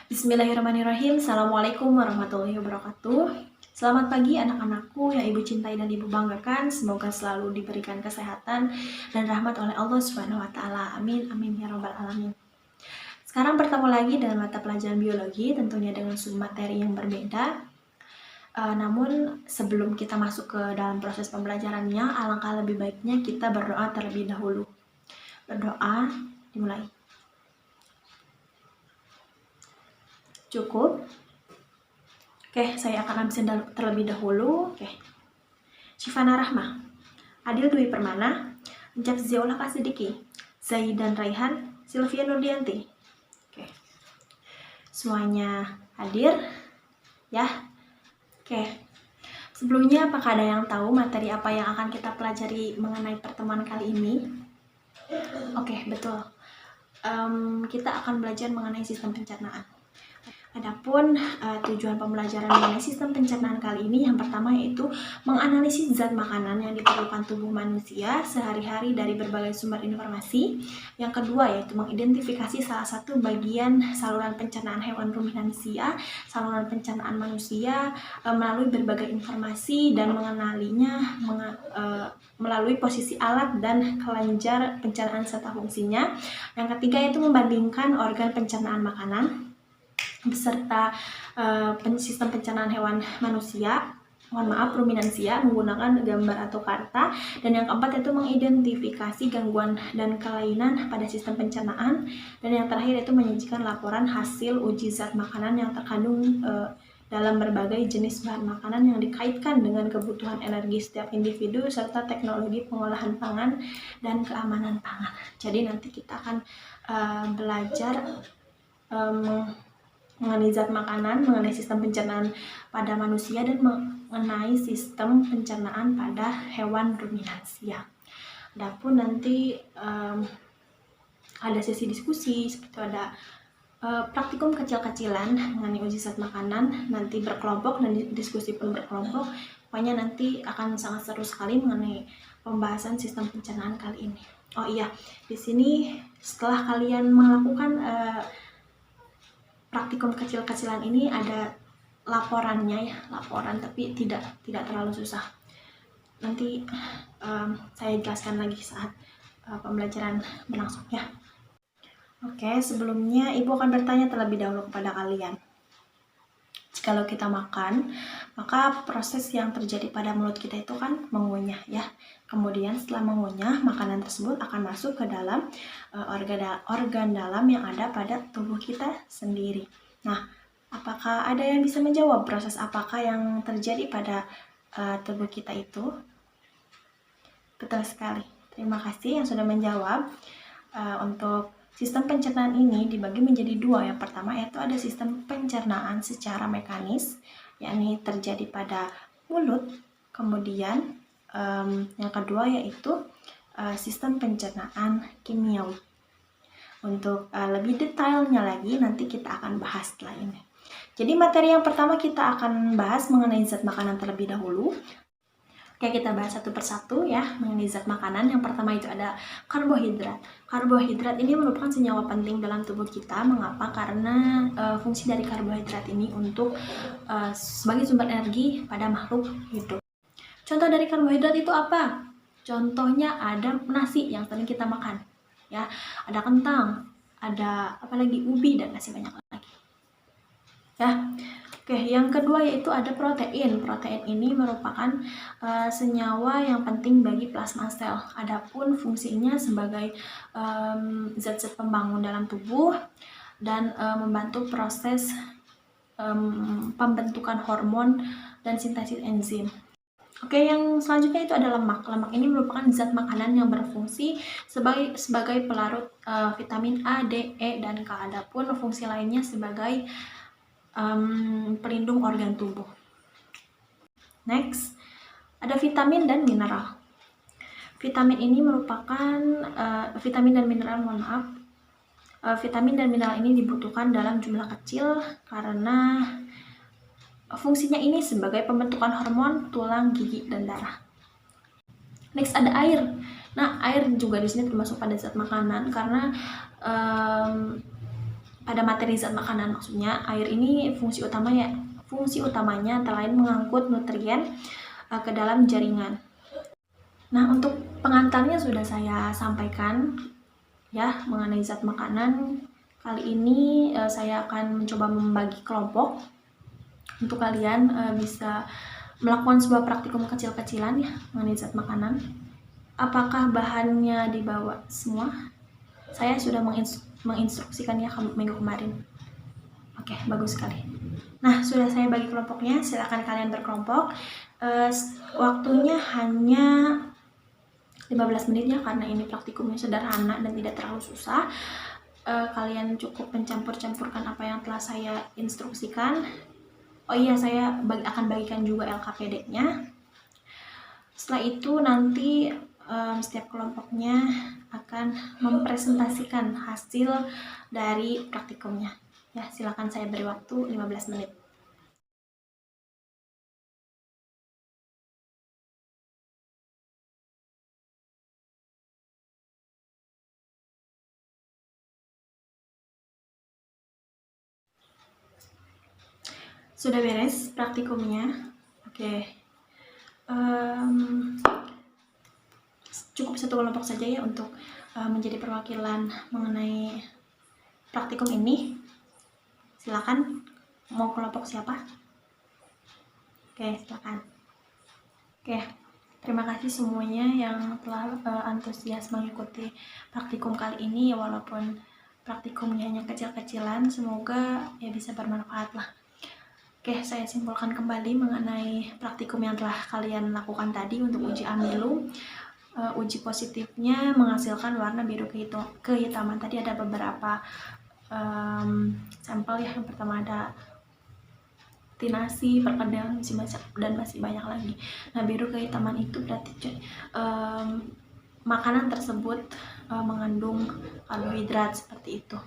Bismillahirrahmanirrahim. Assalamualaikum warahmatullahi wabarakatuh. Selamat pagi anak-anakku yang ibu cintai dan ibu banggakan. Semoga selalu diberikan kesehatan dan rahmat oleh Allah Subhanahu wa taala. Amin amin ya rabbal alamin. Sekarang bertemu lagi dalam mata pelajaran biologi, tentunya dengan submateri yang berbeda. Namun sebelum kita masuk ke dalam proses pembelajarannya, alangkah lebih baiknya kita berdoa terlebih dahulu. Berdoa, dimulai. Cukup. Oke, saya akan absen terlebih dahulu. Oke. Syifana Rahma, Adil Dwi Permana, Encap Ziola Kasidiki, Zaidan Raihan, Sylvia Nurdianti. Oke. Semuanya hadir ya. Oke. Sebelumnya, apakah ada yang tahu materi apa yang akan kita pelajari mengenai pertemuan kali ini? Oke, betul. Kita akan belajar mengenai sistem pencernaan. Adapun tujuan pembelajaran mengenai sistem pencernaan kali ini yang pertama yaitu menganalisis zat makanan yang diperlukan tubuh manusia sehari-hari dari berbagai sumber informasi. Yang kedua yaitu mengidentifikasi salah satu bagian saluran pencernaan hewan ruminansia, saluran pencernaan manusia melalui berbagai informasi dan mengenalinya melalui posisi alat dan kelenjar pencernaan serta fungsinya. Yang ketiga yaitu membandingkan organ pencernaan makanan beserta sistem pencernaan hewan manusia, ruminansia, menggunakan gambar atau karta. Dan yang keempat itu mengidentifikasi gangguan dan kelainan pada sistem pencernaan. Dan yang terakhir itu menyajikan laporan hasil uji zat makanan yang terkandung dalam berbagai jenis bahan makanan yang dikaitkan dengan kebutuhan energi setiap individu serta teknologi pengolahan pangan dan keamanan pangan. Jadi nanti kita akan belajar mengenai zat makanan, mengenai sistem pencernaan pada manusia, dan mengenai sistem pencernaan pada hewan ruminansia. Adapun nanti ada sesi diskusi, seperti ada praktikum kecil-kecilan mengenai uji zat makanan, nanti berkelompok dan diskusi pun berkelompok. Pokoknya nanti akan sangat seru sekali mengenai pembahasan sistem pencernaan kali ini. Oh iya, di sini setelah kalian melakukan praktikum kecil-kecilan ini ada laporannya ya, laporan tapi tidak terlalu susah. Nanti saya jelaskan lagi saat pembelajaran berlangsung ya. Oke, sebelumnya ibu akan bertanya terlebih dahulu kepada kalian. Jikalau kita makan, maka proses yang terjadi pada mulut kita itu kan mengunyah ya. Kemudian setelah mengunyah, makanan tersebut akan masuk ke dalam organ dalam yang ada pada tubuh kita sendiri. Nah, apakah ada yang bisa menjawab proses apakah yang terjadi pada tubuh kita itu? Betul sekali. Terima kasih yang sudah menjawab. Untuk sistem pencernaan ini dibagi menjadi dua. Yang pertama yaitu ada sistem pencernaan secara mekanis, yakni terjadi pada mulut. Kemudian yang kedua yaitu sistem pencernaan kimiawi. Untuk lebih detailnya lagi nanti kita akan bahas setelah ini. Jadi materi yang pertama kita akan bahas mengenai zat makanan terlebih dahulu. Oke, kita bahas satu persatu ya mengenai zat makanan. Yang pertama itu ada karbohidrat. Karbohidrat ini merupakan senyawa penting dalam tubuh kita. Mengapa? Karena fungsi dari karbohidrat ini untuk sebagai sumber energi pada makhluk hidup. Contoh dari karbohidrat itu apa? Contohnya ada nasi yang sering kita makan, ya. Ada kentang, ada apalagi ubi dan masih banyak lagi. Ya. Oke, yang kedua yaitu ada protein. Protein ini merupakan senyawa yang penting bagi plasma sel. Adapun fungsinya sebagai zat-zat pembangun dalam tubuh dan membantu proses pembentukan hormon dan sintesis enzim. Oke, yang selanjutnya itu ada lemak. Lemak ini merupakan zat makanan yang berfungsi sebagai pelarut vitamin A, D, E, dan K. Adapun fungsi lainnya sebagai pelindung organ tubuh. Next, ada vitamin dan mineral. Vitamin ini merupakan vitamin dan mineral ini dibutuhkan dalam jumlah kecil karena fungsinya ini sebagai pembentukan hormon, tulang, gigi, dan darah. Next ada air. Nah, air juga di sini termasuk pada zat makanan karena ada materi zat makanan, maksudnya air ini fungsi utamanya antara lain mengangkut nutrien ke dalam jaringan. Nah, untuk pengantarnya sudah saya sampaikan ya mengenai zat makanan. Kali ini saya akan mencoba membagi kelompok untuk kalian bisa melakukan sebuah praktikum kecil-kecilan ya mengenai zat makanan. Apakah bahannya dibawa semua? Saya sudah menginstruksikannya minggu kemarin. Oke, bagus sekali. Nah, sudah saya bagi kelompoknya, silakan kalian berkelompok. Waktunya hanya 15 menit ya, karena ini praktikumnya sederhana dan tidak terlalu susah. Kalian cukup mencampur-campurkan apa yang telah saya instruksikan. Oh iya, saya akan bagikan juga LKPD-nya. Setelah itu nanti setiap kelompoknya akan mempresentasikan hasil dari praktikumnya. Ya, silakan saya beri waktu 15 menit. Sudah beres praktikumnya? Oke. Cukup satu kelompok saja ya untuk menjadi perwakilan mengenai praktikum ini. Silakan, mau kelompok siapa? Oke, silakan. Oke, terima kasih semuanya yang telah antusias mengikuti praktikum kali ini, walaupun praktikumnya hanya kecil-kecilan, semoga ya bisa bermanfaat lah. Oke, saya simpulkan kembali mengenai praktikum yang telah kalian lakukan tadi untuk uji amilu. Uji positifnya menghasilkan warna biru kehitaman. Tadi ada beberapa sampel ya. Yang pertama ada tinasi, perkedel, dan masih banyak lagi. Nah, biru kehitaman itu berarti makanan tersebut mengandung karbohidrat seperti itu.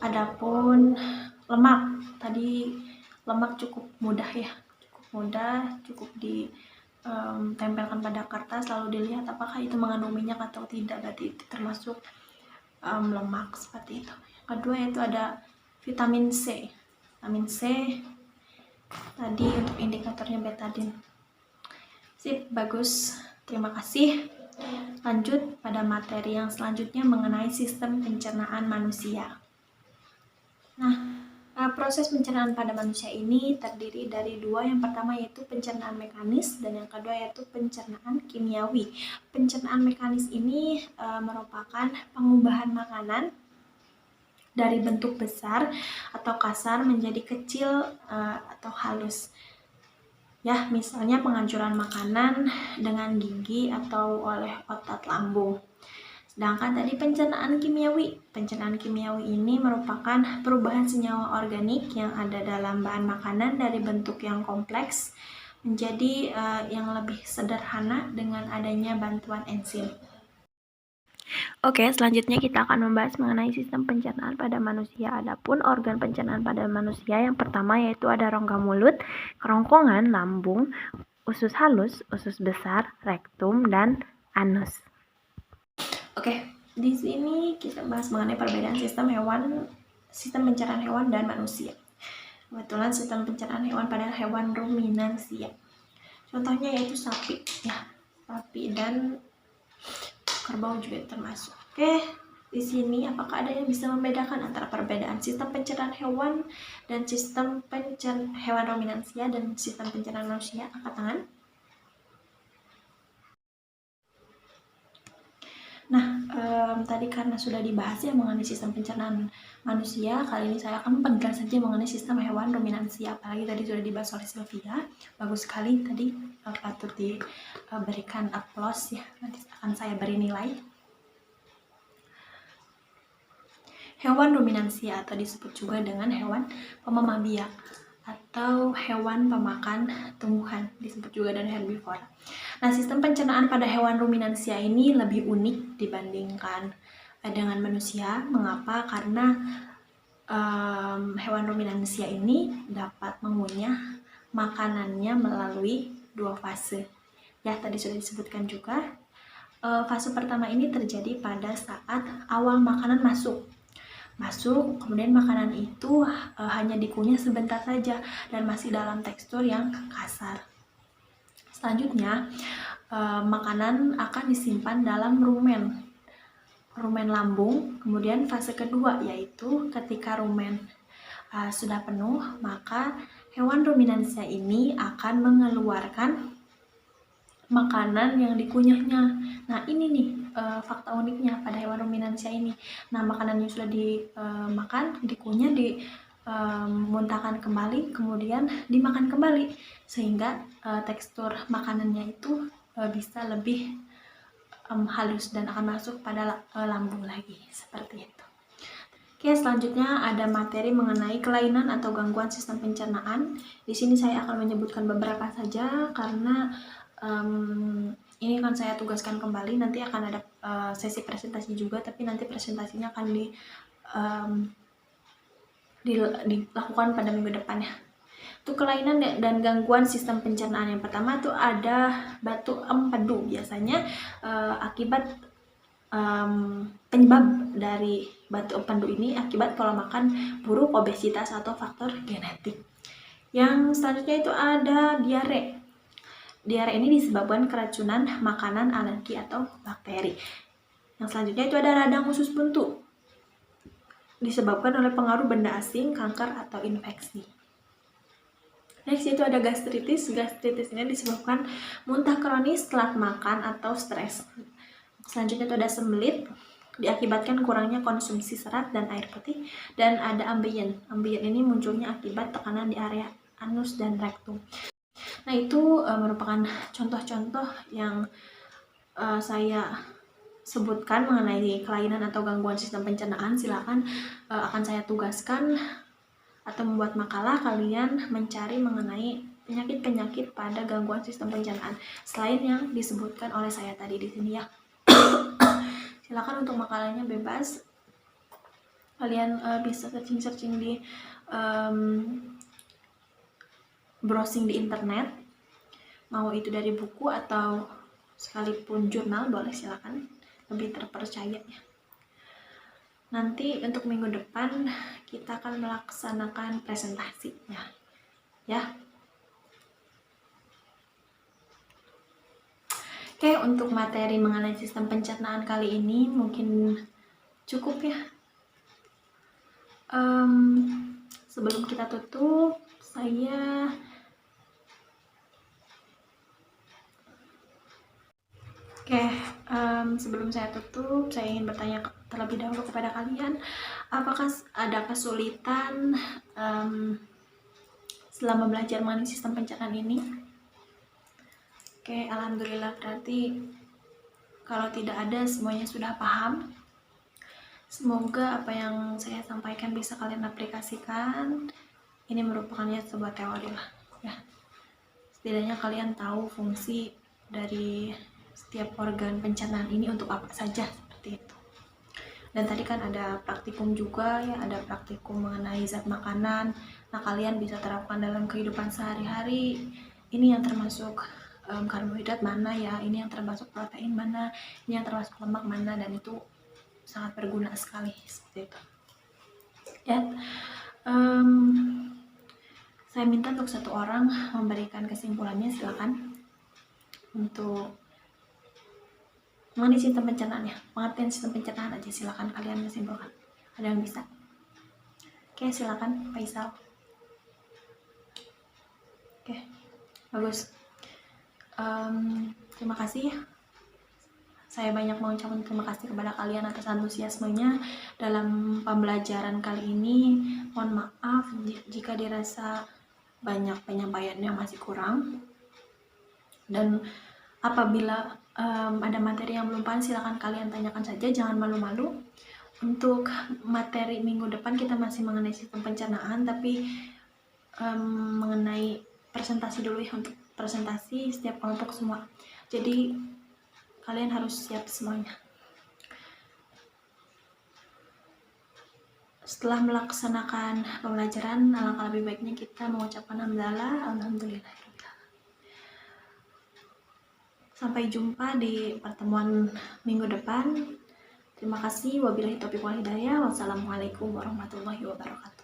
Adapun lemak, tadi lemak cukup mudah ya, cukup ditempelkan pada kertas, lalu dilihat apakah itu mengandung minyak atau tidak, berarti itu termasuk lemak seperti itu. Kedua yaitu ada vitamin C. Vitamin C tadi untuk indikatornya betadine. Sip, bagus, terima kasih. Lanjut pada materi yang selanjutnya mengenai sistem pencernaan manusia. Nah, proses pencernaan pada manusia ini terdiri dari dua. Yang pertama yaitu pencernaan mekanis dan yang kedua yaitu pencernaan kimiawi. Pencernaan mekanis ini merupakan pengubahan makanan dari bentuk besar atau kasar menjadi kecil atau halus. Ya, misalnya penghancuran makanan dengan gigi atau oleh otot lambung. Sedangkan tadi pencernaan kimiawi ini merupakan perubahan senyawa organik yang ada dalam bahan makanan dari bentuk yang kompleks menjadi yang lebih sederhana dengan adanya bantuan enzim. Oke, selanjutnya kita akan membahas mengenai sistem pencernaan pada manusia. Adapun organ pencernaan pada manusia yang pertama yaitu ada rongga mulut, kerongkongan, lambung, usus halus, usus besar, rektum, dan anus. Oke, di sini kita bahas mengenai perbedaan sistem pencernaan hewan dan manusia. Kebetulan sistem pencernaan hewan pada hewan ruminansia. Contohnya yaitu sapi, ya, sapi dan kerbau juga termasuk. Oke, di sini apakah ada yang bisa membedakan antara perbedaan sistem pencernaan hewan dan sistem pencernaan hewan ruminansia dan sistem pencernaan manusia? Angkat tangan. Nah, tadi karena sudah dibahas ya mengenai sistem pencernaan manusia, kali ini saya akan memperjelas saja mengenai sistem hewan ruminansia. Apalagi tadi sudah dibahas oleh Sylvia, bagus sekali tadi, patut diberikan aplaus ya. Nanti akan saya beri nilai. Hewan ruminansia atau disebut juga dengan hewan pemamah biak atau hewan pemakan tumbuhan, disebut juga dengan herbivora. Nah, sistem pencernaan pada hewan ruminansia ini lebih unik dibandingkan dengan manusia. Mengapa? Karena hewan ruminansia ini dapat mengunyah makanannya melalui dua fase. Ya, tadi sudah disebutkan juga. Fase pertama ini terjadi pada saat awal makanan masuk. masuk, kemudian makanan itu hanya dikunyah sebentar saja dan masih dalam tekstur yang kasar. Selanjutnya, makanan akan disimpan dalam rumen lambung. Kemudian fase kedua yaitu ketika rumen sudah penuh, maka hewan ruminansia ini akan mengeluarkan makanan yang dikunyahnya. Nah, ini nih fakta uniknya pada hewan ruminansia ini. Nah, makanannya sudah dimakan, dikunyah, dimuntahkan kembali, kemudian dimakan kembali, sehingga tekstur makanannya itu bisa lebih halus dan akan masuk pada lambung lagi, seperti itu. Oke, selanjutnya ada materi mengenai kelainan atau gangguan sistem pencernaan. Di sini saya akan menyebutkan beberapa saja karena ini akan saya tugaskan kembali. Nanti akan ada sesi presentasi juga, tapi nanti presentasinya akan dilakukan pada minggu depan ya. Itu kelainan dan gangguan sistem pencernaan. Yang pertama tuh ada batu empedu. Biasanya akibat penyebab dari batu empedu ini akibat pola makan buruk, obesitas, atau faktor genetik. Yang selanjutnya itu ada diare. Diare ini disebabkan keracunan makanan, alergi, atau bakteri. Yang selanjutnya itu ada radang usus buntu, disebabkan oleh pengaruh benda asing, kanker, atau infeksi. Next itu ada gastritis. Gastritis ini disebabkan muntah kronis, telat makan, atau stres. Selanjutnya itu ada sembelit, diakibatkan kurangnya konsumsi serat dan air putih. Dan ada ambien. Ambien ini munculnya akibat tekanan di area anus dan rektum. Nah, itu merupakan contoh-contoh yang saya sebutkan mengenai kelainan atau gangguan sistem pencernaan. Silakan akan saya tugaskan atau membuat makalah kalian mencari mengenai penyakit-penyakit pada gangguan sistem pencernaan selain yang disebutkan oleh saya tadi di sini ya. Silakan untuk makalahnya bebas. Kalian bisa searching di browsing di internet, mau itu dari buku atau sekalipun jurnal boleh, silakan, lebih terpercaya ya. Nanti untuk minggu depan kita akan melaksanakan presentasinya ya. Oke, untuk materi mengenai sistem pencernaan kali ini mungkin cukup ya. Sebelum kita tutup, sebelum saya tutup, saya ingin bertanya terlebih dahulu kepada kalian, apakah ada kesulitan selama belajar mengenai sistem pencernaan ini? Oke, alhamdulillah, berarti kalau tidak ada, semuanya sudah paham. Semoga apa yang saya sampaikan bisa kalian aplikasikan. Ini merupakan sebuah teori lah ya. Setidaknya kalian tahu fungsi dari setiap organ pencernaan ini untuk apa saja, seperti itu. Dan tadi kan ada praktikum juga ya, ada praktikum mengenai zat makanan. Nah, kalian bisa terapkan dalam kehidupan sehari-hari. Ini yang termasuk karbohidrat mana ya, ini yang termasuk protein mana, ini yang termasuk lemak mana, dan itu sangat berguna sekali, seperti itu ya. Saya minta untuk satu orang memberikan kesimpulannya, silakan, untuk mengenai sistem pencernaan ya, pengertian sistem pencernaan aja, silakan kalian menyimpulkan. Ada yang bisa? Oke, silakan Faisal. Oke, bagus. Terima kasih. Saya banyak mengucapkan terima kasih kepada kalian atas antusiasmenya dalam pembelajaran kali ini. Mohon maaf jika dirasa banyak penyampaian yang masih kurang. Dan apabila ada materi yang belum paham, silakan kalian tanyakan saja, jangan malu-malu. Untuk materi minggu depan kita masih mengenai sistem pencernaan, tapi mengenai presentasi dulu ya, untuk presentasi setiap kelompok semua. Jadi kalian harus siap semuanya. Setelah melaksanakan pembelajaran, alangkah lebih baiknya kita mengucapkan alhamdulillah. Sampai jumpa di pertemuan minggu depan. Terima kasih. Wabillahi taufiq wal hidayah. Wassalamualaikum warahmatullahi wabarakatuh.